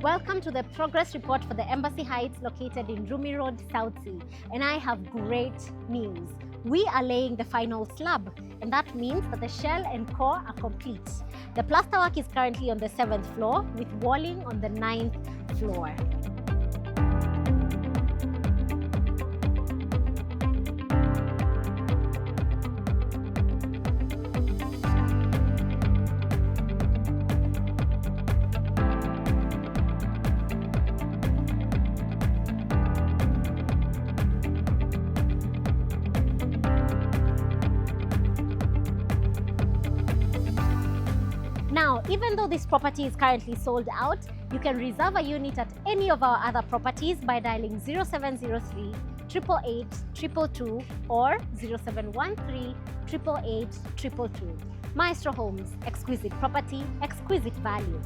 Welcome to the progress report for the Embassy Heights located in Rumi Rd, South Sea. And I have great news. We are laying the final slab, and that means that the shell and core are complete. The plasterwork is currently on the 7th floor with walling on the 9th floor. Now, even though this property is currently sold out, you can reserve a unit at any of our other properties by dialing 0703 888 222 or 0713 888 222. Maestro Homes, exquisite property, exquisite value.